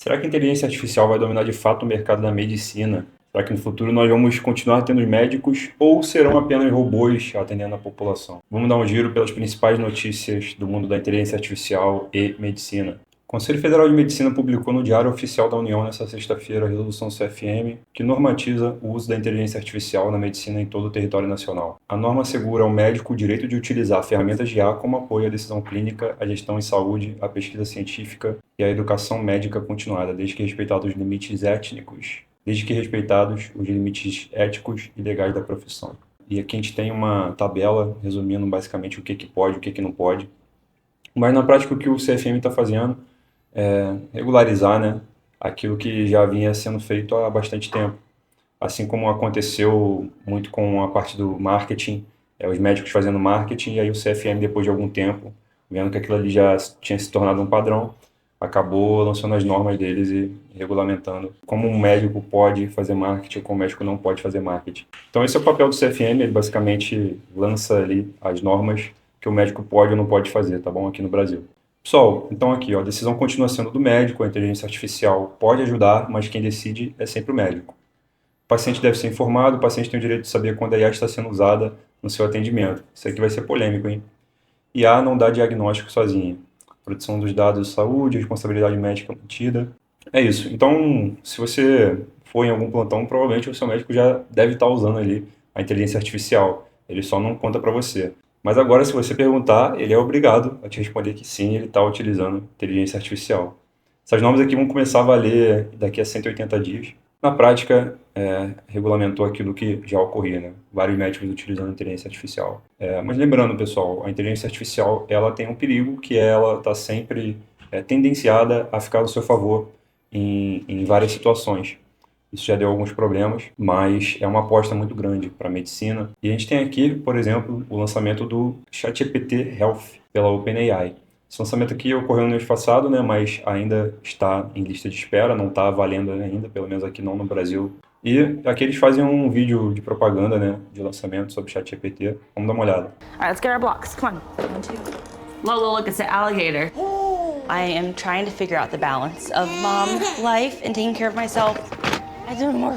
Será que a inteligência artificial vai dominar de fato o mercado da medicina? Será que no futuro nós vamos continuar tendo médicos ou serão apenas robôs atendendo a população? Vamos dar um giro pelas principais notícias do mundo da inteligência artificial e medicina. O Conselho Federal de Medicina publicou no Diário Oficial da União nesta sexta-feira a resolução CFM que normatiza o uso da inteligência artificial na medicina em todo o território nacional. A norma assegura ao médico o direito de utilizar ferramentas de IA como apoio à decisão clínica, à gestão em saúde, à pesquisa científica e à educação médica continuada, desde que respeitados os limites éticos e legais da profissão. E aqui a gente tem uma tabela resumindo basicamente o que pode e o que não pode. Mas na prática o que o CFM está fazendo regularizar, né, aquilo que já vinha sendo feito há bastante tempo. Assim como aconteceu muito com a parte do marketing, os médicos fazendo marketing, e aí o CFM, depois de algum tempo, vendo que aquilo ali já tinha se tornado um padrão, acabou lançando as normas deles e regulamentando como um médico pode fazer marketing e como um médico não pode fazer marketing. Então esse é o papel do CFM, ele basicamente lança ali as normas que o médico pode ou não pode fazer, tá bom? Aqui no Brasil. Pessoal, então aqui, ó, a decisão continua sendo do médico, a inteligência artificial pode ajudar, mas quem decide é sempre o médico. O paciente deve ser informado, o paciente tem o direito de saber quando a IA está sendo usada no seu atendimento. Isso aqui vai ser polêmico, hein? IA não dá diagnóstico sozinha. Proteção dos dados de saúde, responsabilidade médica mantida. É isso. Então, se você for em algum plantão, provavelmente o seu médico já deve estar usando ali a inteligência artificial. Ele só não conta para você. Mas agora, se você perguntar, ele é obrigado a te responder que sim, ele está utilizando inteligência artificial. Essas normas aqui vão começar a valer daqui a 180 dias. Na prática, regulamentou aquilo que já ocorria, né? Vários médicos utilizando inteligência artificial. Mas lembrando, pessoal, a inteligência artificial ela tem um perigo que ela está sempre tendenciada a ficar ao seu favor em várias situações. Isso já deu alguns problemas, mas é uma aposta muito grande para a medicina. E a gente tem aqui, por exemplo, o lançamento do ChatGPT Health pela OpenAI. Esse lançamento aqui ocorreu no mês passado, né, mas ainda está em lista de espera, não está valendo ainda, pelo menos aqui não no Brasil. E aqui eles fazem um vídeo de propaganda, né, de lançamento sobre ChatGPT. Vamos dar uma olhada. All right, let's get our blocks. Come on. 1, 2. Lolo, look, it's an alligator. I am trying to figure out the balance of mom life and taking care of myself. I do more.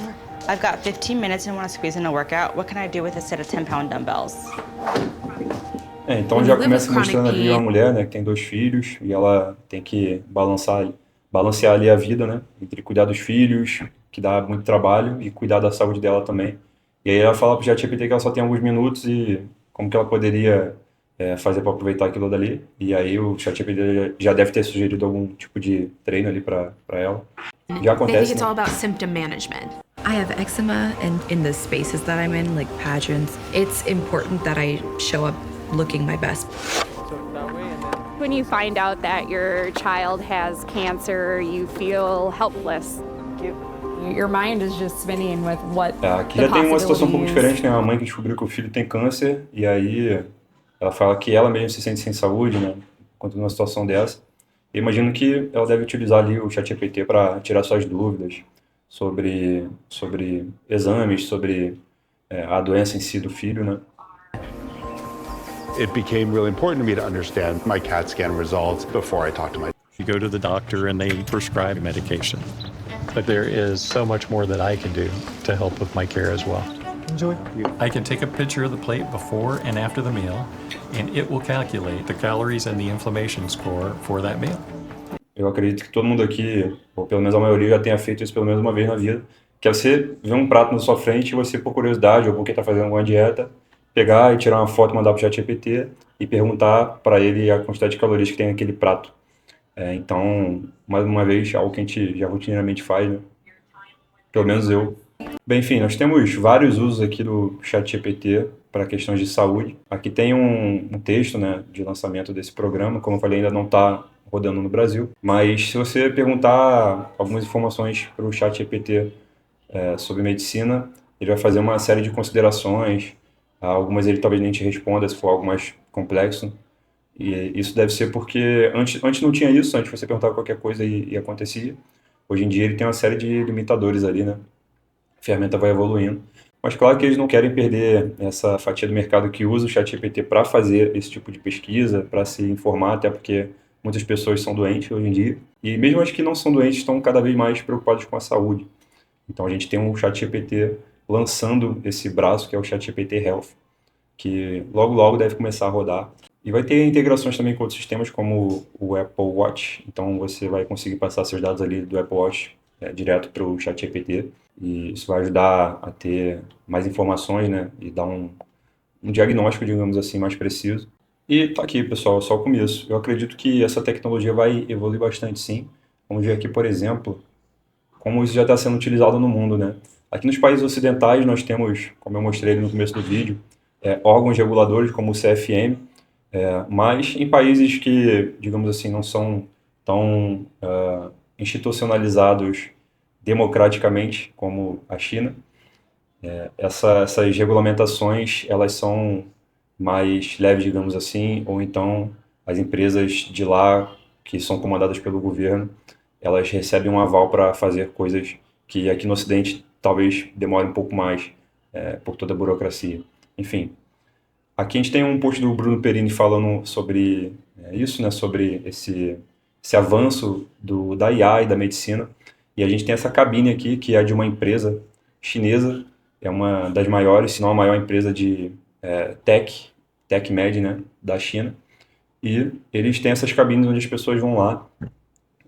I've got 15 minutes and want to squeeze in a workout. What can I do with a set of 10-pound dumbbells? Então já começa mostrando ali uma mulher, né, que tem 2 filhos e ela tem que balancear ali a vida, né, entre cuidar dos filhos, que dá muito trabalho, e cuidar da saúde dela também. E aí ela fala pro ChatGPT que ela só tem alguns minutos e como que ela poderia fazer para aproveitar aquilo dali. E aí o ChatGPT já deve ter sugerido algum tipo de treino ali para ela. Já I think acontece, it's né? all about symptom management. I have eczema, and in the spaces that I'm in, like pageants, it's important that I show up looking my best. When you find out that your child has cancer, you feel helpless. Your mind is just spinning with what Aqui the já tem uma situação um pouco possibilities. diferente, né? Uma mãe que descobriu que o filho tem câncer e aí ela fala que ela mesma se sente sem saúde, né? Quanto numa situação dessa. Eu imagino que ela deve utilizar ali o ChatGPT para tirar suas dúvidas sobre exames, sobre a doença em si do filho, né? It became really important to me to understand my CAT scan results before I talk to my. You go to the doctor and they prescribe medication. But there is so much more that I can do to help with my care as well. Enjoy. I can take a picture of the plate before and after the meal, and it will calculate the calories and the inflammation score for that meal. Eu acredito que todo mundo aqui, ou pelo menos a maioria, já tenha feito isso pelo menos uma vez na vida, que é você ver um prato na sua frente e você, por curiosidade ou porque está fazendo alguma dieta, pegar e tirar uma foto, mandar para o ChatGPT e perguntar para ele a quantidade de calorias que tem naquele prato. Então, mais uma vez, algo que a gente já rotineiramente faz, né? Pelo menos eu. Bem, enfim, nós temos vários usos aqui do ChatGPT para questões de saúde. Aqui tem um texto, né, de lançamento desse programa, como eu falei, ainda não está rodando no Brasil, mas se você perguntar algumas informações para o ChatGPT sobre medicina, ele vai fazer uma série de considerações, algumas ele talvez nem te responda se for algo mais complexo, e isso deve ser porque antes não tinha isso, antes você perguntava qualquer coisa e acontecia. Hoje em dia ele tem uma série de limitadores ali, né? A ferramenta vai evoluindo. Mas claro que eles não querem perder essa fatia do mercado que usa o ChatGPT para fazer esse tipo de pesquisa, para se informar, até porque Muitas pessoas são doentes hoje em dia, e mesmo as que não são doentes estão cada vez mais preocupadas com a saúde. Então a gente tem um ChatGPT lançando esse braço, que é o ChatGPT Health, que logo logo deve começar a rodar. E vai ter integrações também com outros sistemas, como o Apple Watch. Então você vai conseguir passar seus dados ali do Apple Watch direto para o ChatGPT. E isso vai ajudar a ter mais informações, né? E dar um diagnóstico, digamos assim, mais preciso. E tá aqui, pessoal, só o começo. Eu acredito que essa tecnologia vai evoluir bastante, sim. Vamos ver aqui, por exemplo, como isso já está sendo utilizado no mundo, né? Aqui nos países ocidentais nós temos, como eu mostrei no começo do vídeo, órgãos reguladores como o CFM, mas em países que, digamos assim, não são tão institucionalizados democraticamente como a China, essas regulamentações elas são mais leves, digamos assim, ou então as empresas de lá que são comandadas pelo governo, elas recebem um aval para fazer coisas que aqui no Ocidente talvez demore um pouco mais por toda a burocracia. Enfim, aqui a gente tem um post do Bruno Perini falando sobre isso, né, sobre esse avanço da IA e da medicina. E a gente tem essa cabine aqui, que é de uma empresa chinesa, é uma das maiores, se não a maior empresa de TechMed, né, da China. E eles têm essas cabines onde as pessoas vão lá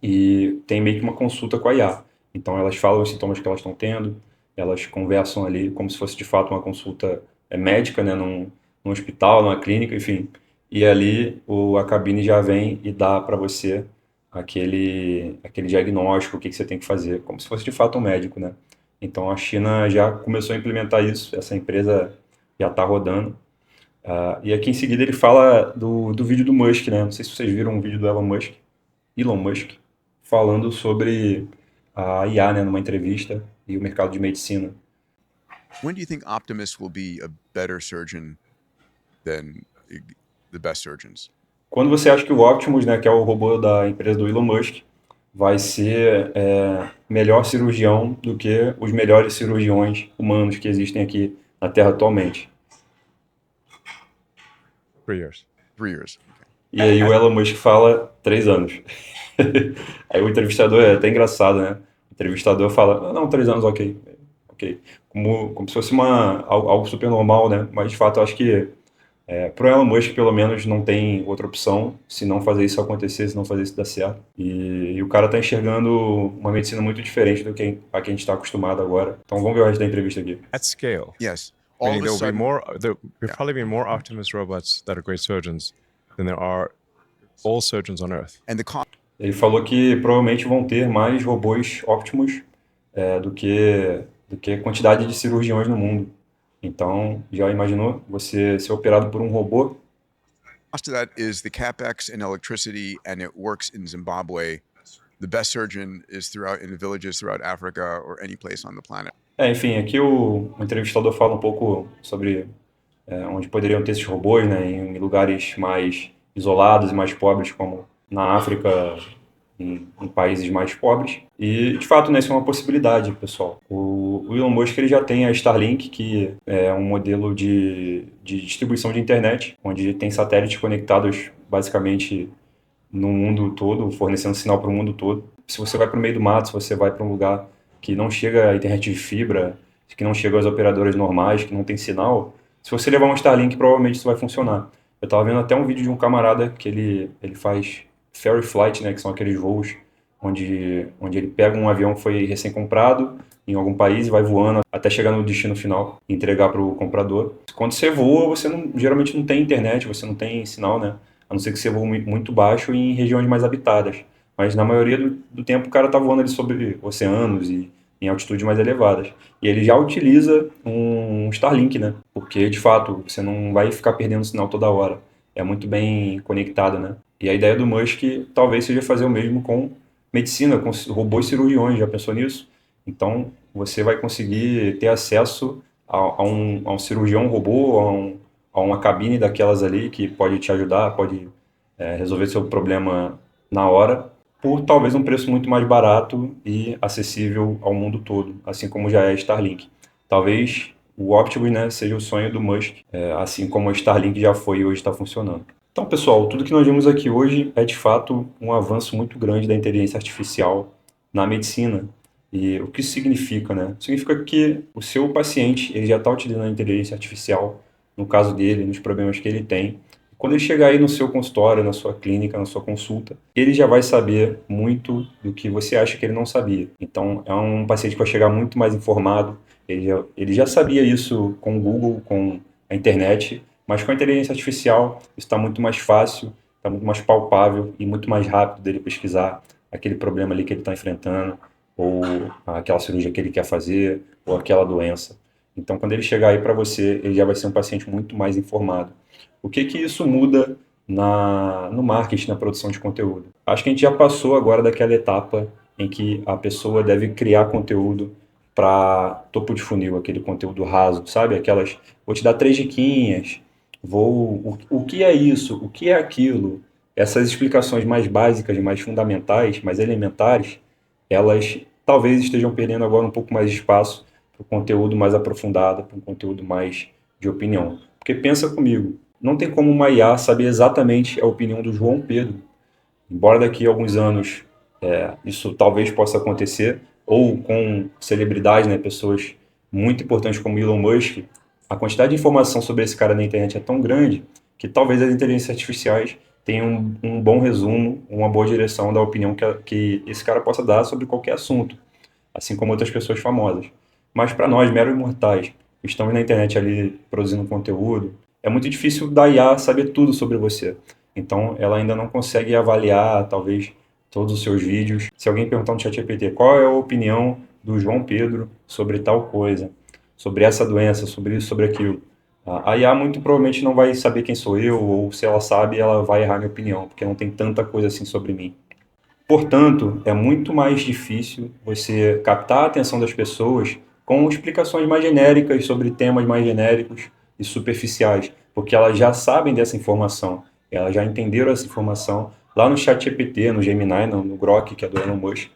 e tem meio que uma consulta com a IA. Então elas falam os sintomas que elas estão tendo, elas conversam ali como se fosse de fato uma consulta médica, né, num hospital, numa clínica, enfim. E ali a cabine já vem e dá para você aquele diagnóstico, o que você tem que fazer, como se fosse de fato um médico, né? Então a China já começou a implementar isso, essa empresa já está rodando. E aqui em seguida ele fala do vídeo do Musk, né? Não sei se vocês viram um vídeo do Elon Musk, falando sobre a IA, né, numa entrevista e o mercado de medicina. When do you think Optimus will be a better surgeon than the best surgeons? Quando você acha que o Optimus, né, que é o robô da empresa do Elon Musk, vai ser melhor cirurgião do que os melhores cirurgiões humanos que existem aqui na Terra atualmente? 3 years. 3 years. E aí o Elon Musk fala 3 anos. Aí o entrevistador é até engraçado, né? O entrevistador fala, não, 3 anos, ok. Como se fosse algo super normal, né? Mas de fato eu acho que pro Elon Musk pelo menos não tem outra opção se não fazer isso acontecer, se não fazer isso dar certo. E o cara tá enxergando uma medicina muito diferente do que a que a gente está acostumado agora. Então vamos ver o resto da entrevista aqui. At scale, Yes. All meaning of a there'll be sudden, there'll probably be more Optimus robots that are great surgeons than there are all surgeons on Earth. and the cost Ele falou que provavelmente vão ter mais robôs Optimus do que a quantidade de cirurgiões no mundo. Então, já imaginou você ser operado por um robô? of that is the capex and electricity, and it works in Zimbabwe. The best surgeon is in the villages throughout Africa or any place on the planet. Enfim, aqui o entrevistador fala um pouco sobre onde poderiam ter esses robôs, né, em lugares mais isolados e mais pobres, como na África, em países mais pobres. E, de fato, né, isso é uma possibilidade, pessoal. O Elon Musk ele já tem a Starlink, que é um modelo de distribuição de internet, onde tem satélites conectados basicamente no mundo todo, fornecendo sinal para o mundo todo. Se você vai para o meio do mato, se você vai para um lugar que não chega a internet de fibra, que não chega às operadoras normais, que não tem sinal, se você levar um Starlink, provavelmente isso vai funcionar. Eu estava vendo até um vídeo de um camarada que ele faz ferry flight, né, que são aqueles voos onde ele pega um avião que foi recém-comprado em algum país e vai voando até chegar no destino final e entregar para o comprador. Quando você voa, você geralmente não tem internet, você não tem sinal, né? A não ser que você voe muito baixo em regiões mais habitadas. Mas na maioria do tempo o cara tá voando ali sobre oceanos e em altitudes mais elevadas. E ele já utiliza um Starlink, né? Porque, de fato, você não vai ficar perdendo sinal toda hora. É muito bem conectado, né? E a ideia do Musk talvez seja fazer o mesmo com medicina, com robôs cirurgiões. Já pensou nisso? Então, você vai conseguir ter acesso a um cirurgião robô, a uma cabine daquelas ali que pode te ajudar, pode resolver seu problema na hora, por talvez um preço muito mais barato e acessível ao mundo todo, assim como já é a Starlink. Talvez o Optimus, né, seja o sonho do Musk, assim como a Starlink já foi e hoje está funcionando. Então, pessoal, tudo que nós vimos aqui hoje é de fato um avanço muito grande da inteligência artificial na medicina. E o que isso significa, né? Significa que o seu paciente ele já está utilizando a inteligência artificial, no caso dele, nos problemas que ele tem. Quando ele chegar aí no seu consultório, na sua clínica, na sua consulta, ele já vai saber muito do que você acha que ele não sabia. Então, é um paciente que vai chegar muito mais informado. Ele já sabia isso com o Google, com a internet, mas com a inteligência artificial isso está muito mais fácil, está muito mais palpável e muito mais rápido dele pesquisar aquele problema ali que ele está enfrentando, ou aquela cirurgia que ele quer fazer, ou aquela doença. Então, quando ele chegar aí para você, ele já vai ser um paciente muito mais informado. O que que isso muda no marketing, na produção de conteúdo? Acho que a gente já passou agora daquela etapa em que a pessoa deve criar conteúdo para topo de funil, aquele conteúdo raso, sabe? Aquelas, vou te dar 3 diquinhas, o que é isso, o que é aquilo? Essas explicações mais básicas, mais fundamentais, mais elementares, elas talvez estejam perdendo agora um pouco mais de espaço para o conteúdo mais aprofundado, para um conteúdo mais de opinião. Porque pensa comigo, não tem como uma IA saber exatamente a opinião do João Pedro. Embora daqui a alguns anos isso talvez possa acontecer, ou com celebridades, né, pessoas muito importantes como Elon Musk, a quantidade de informação sobre esse cara na internet é tão grande que talvez as inteligências artificiais tenham um bom resumo, uma boa direção da opinião que esse cara possa dar sobre qualquer assunto, assim como outras pessoas famosas. Mas para nós, meros mortais, que estamos na internet ali produzindo conteúdo, é muito difícil da IA saber tudo sobre você. Então, ela ainda não consegue avaliar, talvez, todos os seus vídeos. Se alguém perguntar no ChatGPT qual é a opinião do João Pedro sobre tal coisa, sobre essa doença, sobre isso, sobre aquilo, a IA muito provavelmente não vai saber quem sou eu, ou se ela sabe, ela vai errar minha opinião, porque não tem tanta coisa assim sobre mim. Portanto, é muito mais difícil você captar a atenção das pessoas com explicações mais genéricas sobre temas mais genéricos e superficiais, porque elas já sabem dessa informação, elas já entenderam essa informação lá no ChatGPT, no Gemini, no Grok, que é do Elon Musk.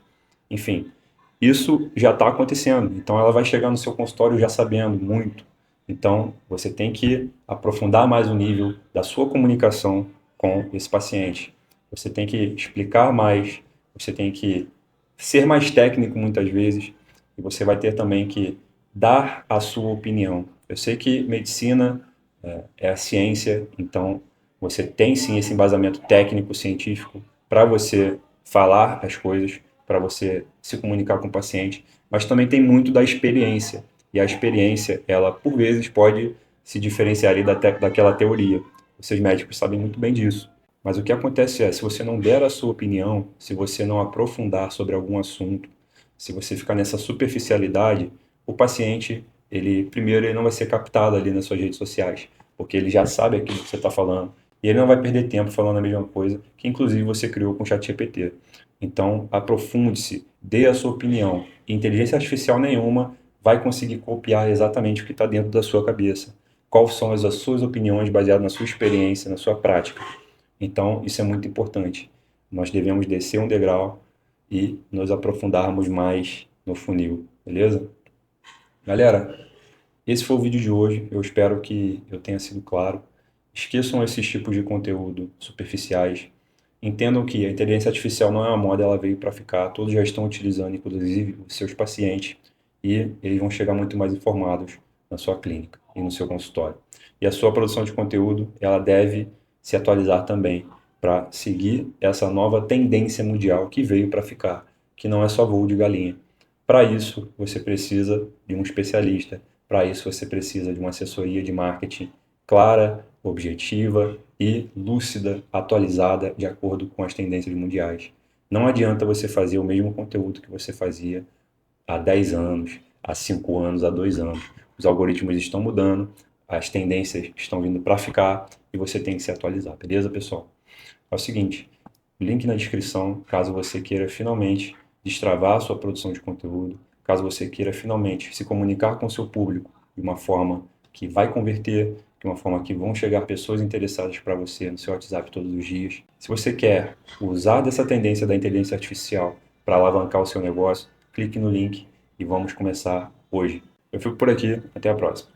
Enfim, isso já está acontecendo, então ela vai chegar no seu consultório já sabendo muito. Então, você tem que aprofundar mais o nível da sua comunicação com esse paciente. Você tem que explicar mais, você tem que ser mais técnico muitas vezes, e você vai ter também que dar a sua opinião. Eu sei que medicina é a ciência, então você tem sim esse embasamento técnico, científico, para você falar as coisas, para você se comunicar com o paciente, mas também tem muito da experiência. E a experiência, ela por vezes pode se diferenciar ali daquela teoria. Vocês médicos sabem muito bem disso. Mas o que acontece é, se você não der a sua opinião, se você não aprofundar sobre algum assunto, se você ficar nessa superficialidade, o paciente, primeiro, ele não vai ser captado ali nas suas redes sociais, porque ele já sabe aquilo que você está falando, e ele não vai perder tempo falando a mesma coisa que, inclusive, você criou com o ChatGPT. Então, aprofunde-se, dê a sua opinião. E inteligência artificial nenhuma vai conseguir copiar exatamente o que está dentro da sua cabeça. Quais são as suas opiniões baseadas na sua experiência, na sua prática. Então, isso é muito importante. Nós devemos descer um degrau e nos aprofundarmos mais no funil, beleza? Galera, esse foi o vídeo de hoje. Eu espero que eu tenha sido claro. Esqueçam esses tipos de conteúdo superficiais. Entendam que a inteligência artificial não é uma moda, ela veio para ficar. Todos já estão utilizando, inclusive os seus pacientes, e eles vão chegar muito mais informados na sua clínica e no seu consultório. E a sua produção de conteúdo, ela deve se atualizar também para seguir essa nova tendência mundial que veio para ficar, que não é só voo de galinha. Para isso, você precisa de um especialista. Para isso, você precisa de uma assessoria de marketing clara, objetiva e lúcida, atualizada de acordo com as tendências mundiais. Não adianta você fazer o mesmo conteúdo que você fazia há 10 anos, há 5 anos, há 2 anos. Os algoritmos estão mudando, as tendências estão vindo para ficar e você tem que se atualizar, beleza, pessoal? É o seguinte, link na descrição, caso você queira finalmente destravar a sua produção de conteúdo, caso você queira finalmente se comunicar com o seu público de uma forma que vai converter, de uma forma que vão chegar pessoas interessadas para você no seu WhatsApp todos os dias. Se você quer usar dessa tendência da inteligência artificial para alavancar o seu negócio, clique no link e vamos começar hoje. Eu fico por aqui, até a próxima.